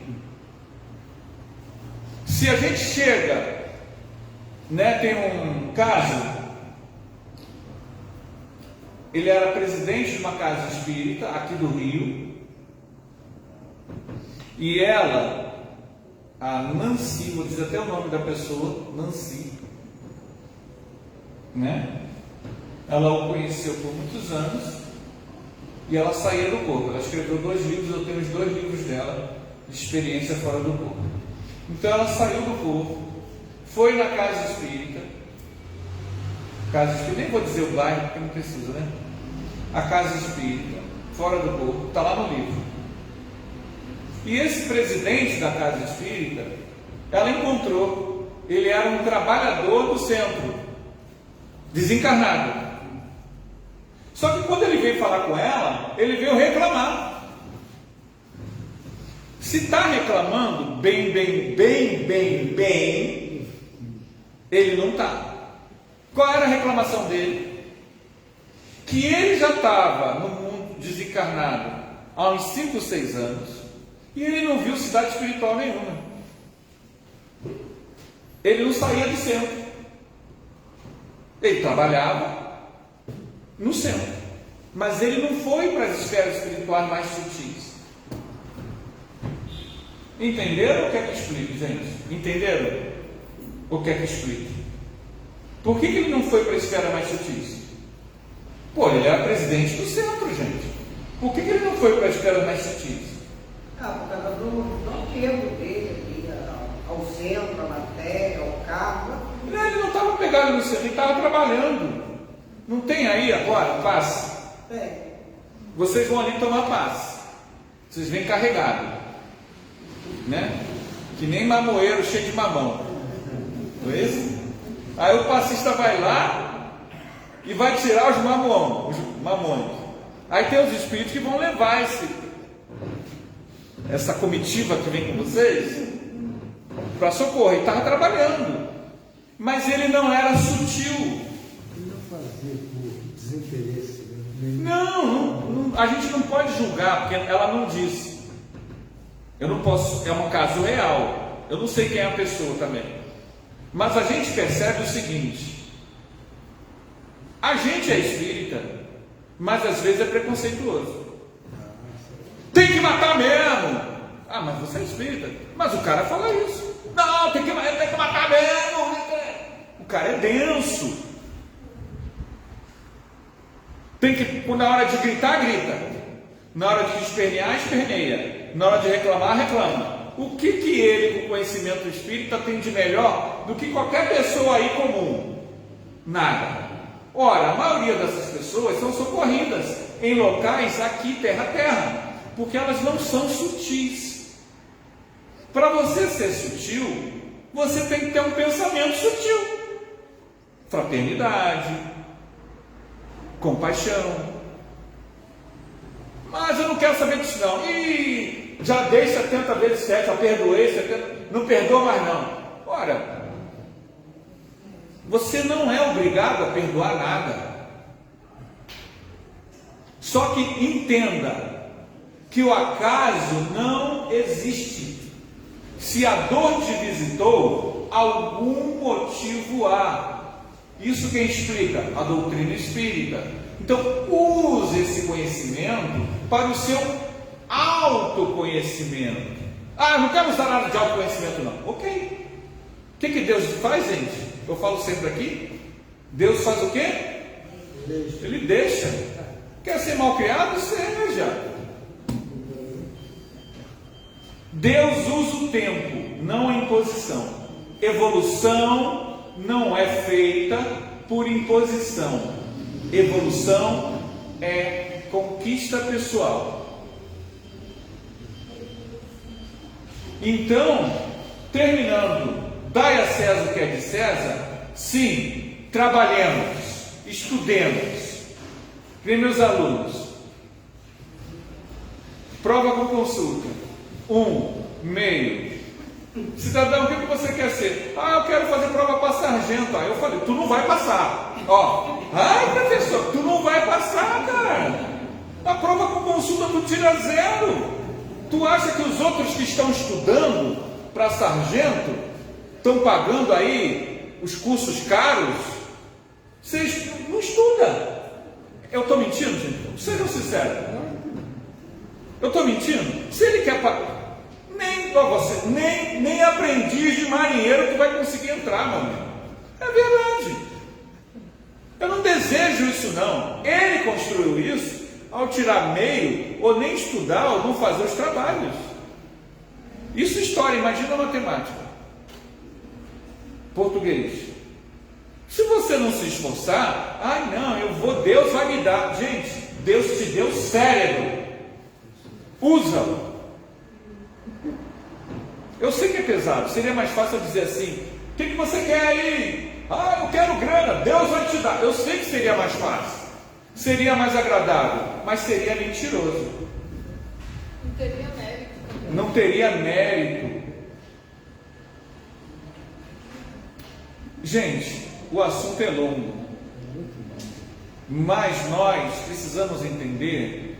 Se a gente chega, né, tem um caso, ele era presidente de uma casa espírita aqui do Rio, e ela, a Nancy, vou dizer até o nome da pessoa, Nancy, né? Ela o conheceu por muitos anos e ela saía do corpo. Ela escreveu 2 livros, eu tenho os 2 livros dela, de experiência fora do corpo. Então ela saiu do corpo, foi na casa espírita, nem vou dizer o bairro porque não precisa, né? A casa espírita, fora do corpo, está lá no livro. E esse presidente da casa espírita, ela encontrou, ele era um trabalhador do centro, desencarnado. Só que quando ele veio falar com ela, ele veio reclamar. Se está reclamando bem, ele não está. Qual era a reclamação dele? Que ele já estava no mundo desencarnado há uns 5, 6 anos e ele não viu cidade espiritual nenhuma. Ele não saía do centro. Ele trabalhava no centro, mas ele não foi para as esferas espirituais mais sutis. Entenderam o que é que explica, gente? Entenderam o que é que explica? Por que ele não foi para a esfera mais sutis? Pô, ele era presidente do centro, gente. Por que ele não foi para a esfera mais sutis? Por causa do apego dele aqui ao centro, à matéria, ao carro. Não, ele não estava pegado no centro, ele estava trabalhando. Não tem aí agora passe? Vocês vão ali tomar passe. Vocês vêm carregados, né? Que nem mamoeiro cheio de mamão. Não é isso? Aí o passista vai lá e vai tirar os mamões. Aí tem os espíritos que vão levar essa comitiva que vem com vocês para socorrer. Ele estava trabalhando, mas ele não era sutil. Não fazia por desinteresse. Não, a gente não pode julgar, porque ela não disse. Eu não posso, é um caso real. Eu não sei quem é a pessoa também. Mas a gente percebe o seguinte: a gente é espírita, mas às vezes é preconceituoso. Tem que matar mesmo. Ah, mas você é espírita. Mas o cara fala isso. Não, tem que matar mesmo. O cara é denso. Tem que, na hora de gritar, grita. Na hora de espernear, esperneia. Na hora de reclamar, reclama. O que ele, com conhecimento espírita, tem de melhor do que qualquer pessoa aí comum? Nada. Ora, a maioria dessas pessoas são socorridas em locais aqui, terra, porque elas não são sutis. Para você ser sutil, você tem que ter um pensamento sutil. Fraternidade, compaixão. Mas eu não quero saber disso não. E já dei 70 vezes 7, já perdoei 70, não perdoa mais não. Ora, você não é obrigado a perdoar nada. Só que entenda que o acaso não existe. Se a dor te visitou, algum motivo há. Isso quem explica? A doutrina espírita. Então, use esse conhecimento para o seu autoconhecimento. Ah, eu não quero usar nada de autoconhecimento não. Ok. O que Deus faz, gente? Eu falo sempre aqui. Deus faz o quê? Ele deixa. Quer ser mal criado? Seja. Deus usa o tempo, não a imposição. Evolução não é feita por imposição. Evolução é conquista pessoal. Então, terminando, dai a César o que é de César. Sim, trabalhemos, estudemos, Vem, meus alunos. Prova com consulta. 1,5. Cidadão, o que você quer ser? Eu quero fazer prova para sargento. Aí eu falei, tu não vai passar. Ai, professor, tu não vai passar, cara. A prova com consulta tu tira 0. Tu acha que os outros que estão estudando para sargento estão pagando aí os cursos caros? Vocês não estudam. Eu estou mentindo, gente? Sejam sinceros. Eu estou mentindo? Se ele quer pagar, nem aprendiz de marinheiro tu vai conseguir entrar, meu amigo. É verdade. Eu não desejo isso, não. Ele construiu isso ao tirar meio, ou nem estudar, ou não fazer os trabalhos. Isso é história, imagina a matemática. Português. Se você não se esforçar, Deus vai me dar. Gente, Deus te deu cérebro. Usa-o. Eu sei que é pesado, seria mais fácil eu dizer assim: o que você quer aí? Eu quero grana, Deus vai te dar. Eu sei que seria mais fácil, seria mais agradável, mas seria mentiroso. Não teria mérito. Não teria mérito. Gente, o assunto é longo, mas nós precisamos entender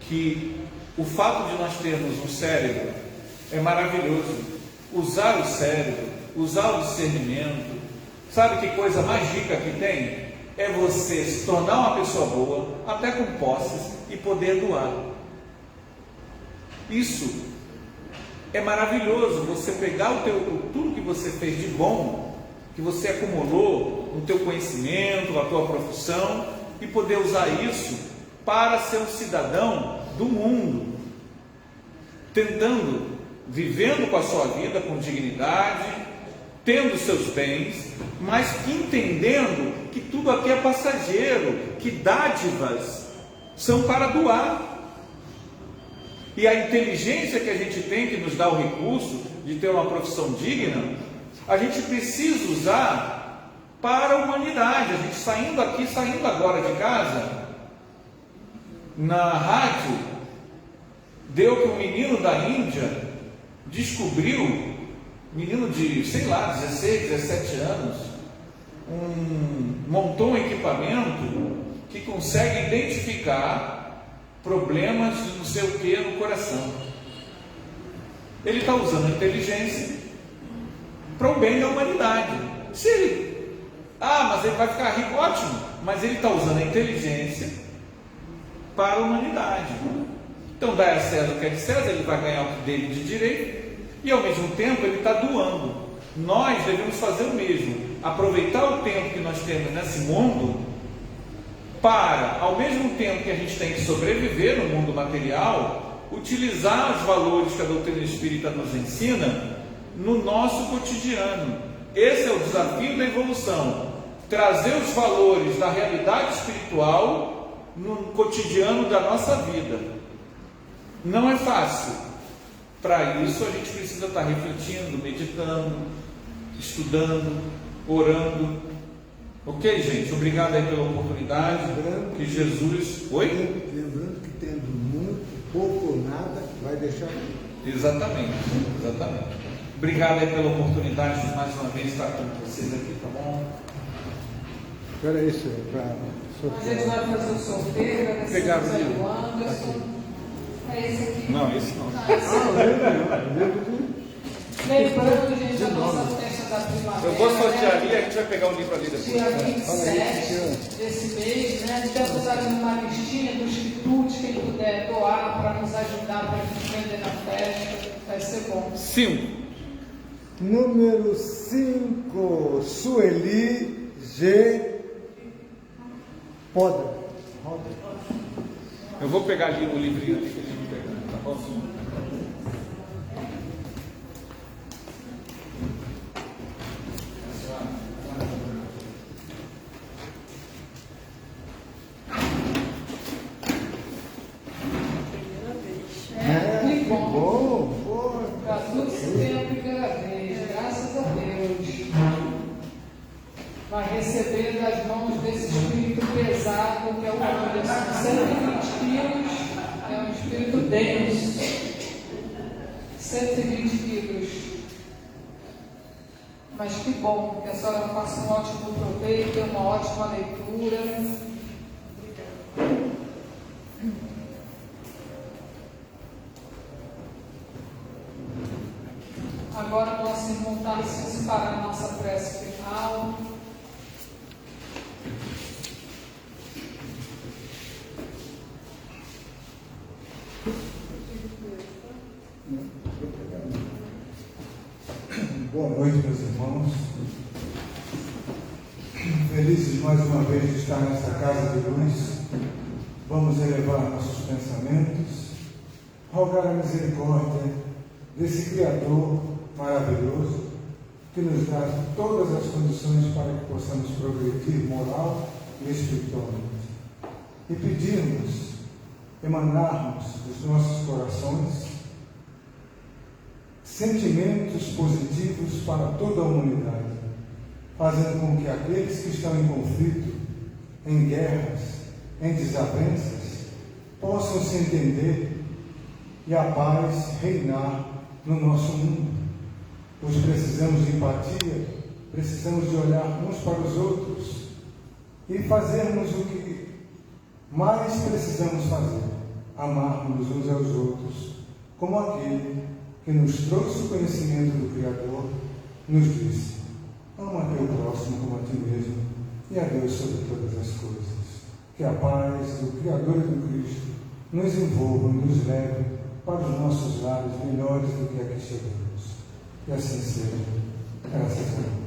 que o fato de nós termos um cérebro é maravilhoso. Usar o cérebro, usar o discernimento. Sabe que coisa mais rica que tem? É você se tornar uma pessoa boa, até com posses, e poder doar. Isso é maravilhoso. Você pegar tudo que você fez de bom, que você acumulou no teu conhecimento, na tua profissão, e poder usar isso para ser um cidadão do mundo, vivendo com a sua vida com dignidade, tendo seus bens, mas entendendo que tudo aqui é passageiro, que dádivas são para doar. E a inteligência que a gente tem, que nos dá o recurso de ter uma profissão digna, a gente precisa usar para a humanidade. A gente saindo agora de casa, na rádio, deu que um menino da Índia descobriu, menino de, 16, 17 anos, montou um equipamento que consegue identificar problemas de não sei o que no coração. Ele está usando a inteligência para o bem da humanidade. Se ele, mas ele vai ficar rico, ótimo, mas ele está usando a inteligência para a humanidade. Então, dá a César o que é de César, ele vai ganhar o dele de direito, e ao mesmo tempo ele está doando. Nós devemos fazer o mesmo, aproveitar o tempo que nós temos nesse mundo, para, ao mesmo tempo que a gente tem que sobreviver no mundo material, utilizar os valores que a doutrina espírita nos ensina no nosso cotidiano. Esse é o desafio da evolução, trazer os valores da realidade espiritual no cotidiano da nossa vida. Não é fácil. Para isso a gente precisa estar refletindo, meditando, estudando, orando. Ok, gente? Obrigado aí pela oportunidade. Que Jesus... Oi? Lembrando que tendo muito, pouco ou nada, vai deixar tudo. Exatamente. Obrigado aí pela oportunidade de mais uma vez estar com vocês aqui, tá bom? Espera aí, senhor, para A gente vai fazer o sorteio, Pegar o agradecemos livro. ao Anderson. É esse aqui? Não, esse não. Lembrando, gente, a nossa festa da primavera. Eu vou sortear ali e a gente vai pegar o livro ali depois. Dia 27 desse mês, né? Temos aqui uma listinha dos quitutes, quem puder doar para nos ajudar para a gente vender na festa, vai ser bom. 5. Número 5, Sueli G. Roda. Eu vou pegar ali o livrinho ali que a gente pega, tá bom? Que bom. Bom. Para tudo se tem a primeira vez, graças a Deus. Vai receber das mãos desse espírito pesado que é o 120 quilos, é um espírito denso. 120 quilos. Mas que bom, que a senhora faça um ótimo proveito, uma ótima leitura. Agora nosso irmão Tarcísio para a nossa prece final. Boa noite, meus irmãos. Felizes mais uma vez de estar nesta casa de luz. Vamos elevar nossos pensamentos, rogar a misericórdia desse Criador maravilhoso que nos dá todas as condições para que possamos progredir moral e espiritualmente. E pedirmos, emanarmos dos nossos corações sentimentos positivos para toda a humanidade, fazendo com que aqueles que estão em conflito, em guerras, em desavenças, possam se entender e a paz reinar no nosso mundo. Pois precisamos de empatia, precisamos de olhar uns para os outros e fazermos o que mais precisamos fazer, amarmos uns aos outros, como aquele que nos trouxe o conhecimento do Criador, nos disse: ama teu próximo como a ti mesmo, e a Deus sobre todas as coisas. Que a paz do Criador e do Cristo nos envolva e nos leve para os nossos lares melhores do que aqui chegamos. Que assim seja. Graças a Deus.